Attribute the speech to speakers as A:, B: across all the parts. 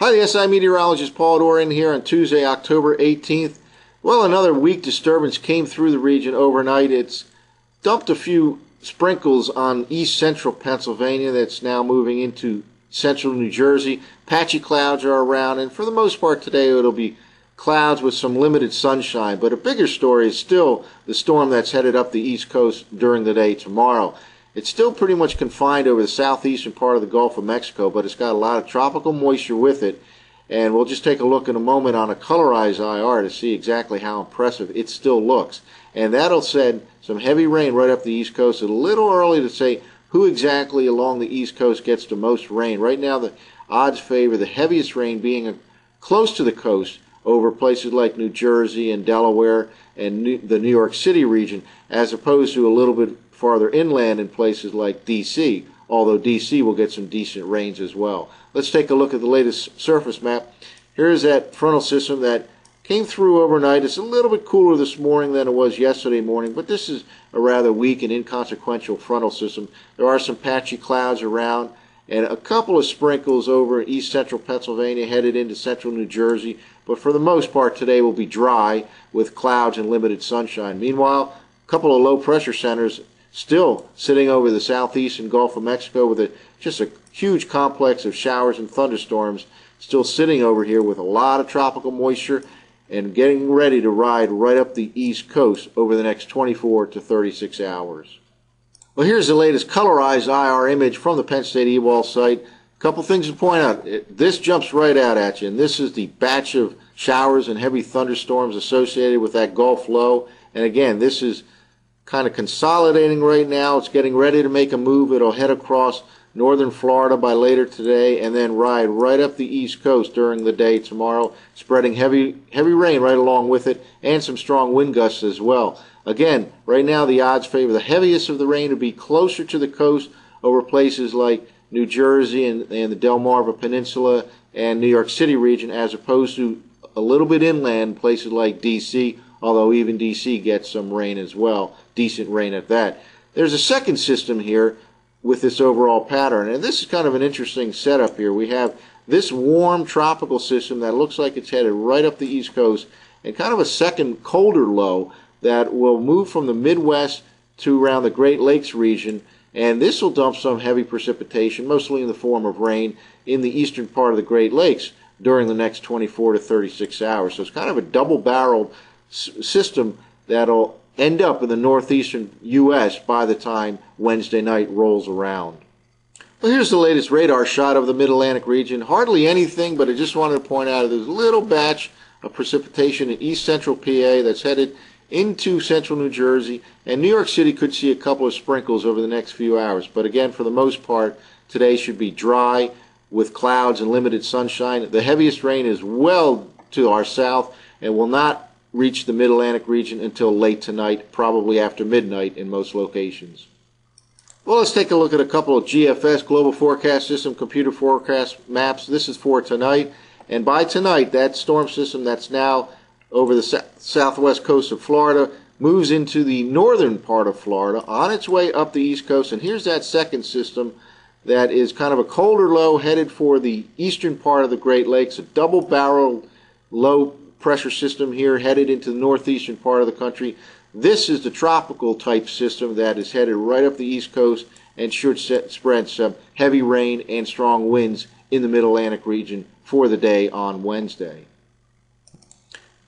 A: Hi, the SI meteorologist Paul Dorian here on Tuesday, October 18th. Well, another weak disturbance came through the region overnight. It's dumped a few sprinkles on east central Pennsylvania that's now moving into central New Jersey. Patchy clouds are around, and for the most part today it'll be clouds with some limited sunshine. But a bigger story is still the storm that's headed up the east coast during the day tomorrow. It's still pretty much confined over the southeastern part of the Gulf of Mexico, but it's got a lot of tropical moisture with it. And we'll just take a look in a moment on a colorized IR to see exactly how impressive it still looks. And that'll send some heavy rain right up the east coast. It's a little early to say who exactly along the east coast gets the most rain. Right now the odds favor the heaviest rain being close to the coast over places like New Jersey and Delaware and the New York City region, as opposed to a little bit farther inland in places like D.C., although D.C. will get some decent rains as well. Let's take a look at the latest surface map. Here's that frontal system that came through overnight. It's a little bit cooler this morning than it was yesterday morning, but this is a rather weak and inconsequential frontal system. There are some patchy clouds around and a couple of sprinkles over east central Pennsylvania headed into central New Jersey, but for the most part today will be dry with clouds and limited sunshine. Meanwhile, a couple of low pressure centers still sitting over the southeastern Gulf of Mexico with just a huge complex of showers and thunderstorms still sitting over here with a lot of tropical moisture and getting ready to ride right up the east coast over the next 24 to 36 hours. Well, here's the latest colorized IR image from the Penn State EWOL site. A couple things to point out. This jumps right out at you, and this is the batch of showers and heavy thunderstorms associated with that Gulf low. And again, this is kind of consolidating right now. It's getting ready to make a move. It'll head across northern Florida by later today and then ride right up the east coast during the day tomorrow, spreading heavy rain right along with it and some strong wind gusts as well. Again, right now the odds favor the heaviest of the rain to be closer to the coast over places like New Jersey and the Delmarva Peninsula and New York City region, as opposed to a little bit inland places like D.C., although even D.C. gets some rain as well, decent rain at that. There's a second system here with this overall pattern, and this is kind of an interesting setup here. We have this warm tropical system that looks like it's headed right up the east coast, and kind of a second colder low that will move from the Midwest to around the Great Lakes region, and this will dump some heavy precipitation, mostly in the form of rain, in the eastern part of the Great Lakes during the next 24 to 36 hours. So it's kind of a double-barreled system that'll end up in the northeastern U.S. by the time Wednesday night rolls around. Well, here's the latest radar shot of the Mid-Atlantic region. Hardly anything, but I just wanted to point out there's a little batch of precipitation in east central PA that's headed into central New Jersey, and New York City could see a couple of sprinkles over the next few hours. But again, for the most part, today should be dry with clouds and limited sunshine. The heaviest rain is well to our south and will not reach the Mid-Atlantic region until late tonight, probably after midnight in most locations. Well, let's take a look at a couple of GFS, Global Forecast System, computer forecast maps. This is for tonight, and by tonight, that storm system that's now over the southwest coast of Florida moves into the northern part of Florida on its way up the east coast, and here's that second system that is kind of a colder low headed for the eastern part of the Great Lakes, a double-barreled low pressure system here headed into the northeastern part of the country. This is the tropical type system that is headed right up the east coast and should spread some heavy rain and strong winds in the Mid-Atlantic region for the day on Wednesday.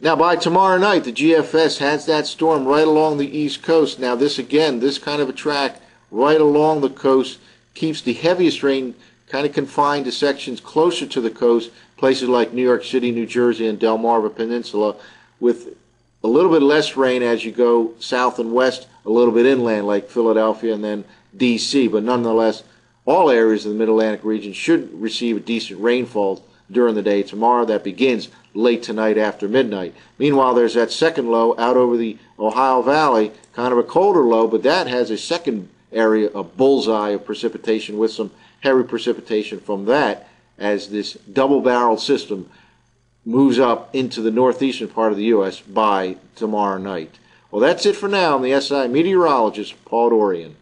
A: Now by tomorrow night, the GFS has that storm right along the east coast. Now this again, this kind of a track right along the coast keeps the heaviest rain kind of confined to sections closer to the coast, places like New York City, New Jersey, and Delmarva Peninsula, with a little bit less rain as you go south and west, a little bit inland like Philadelphia and then D.C., but nonetheless, all areas of the Mid-Atlantic region should receive a decent rainfall during the day tomorrow. That begins late tonight after midnight. Meanwhile, there's that second low out over the Ohio Valley, kind of a colder low, but that has a second area, a bullseye of precipitation with some heavy precipitation from that as this double-barreled system moves up into the northeastern part of the U.S. by tomorrow night. Well, that's it for now. I'm the SI meteorologist, Paul Dorian.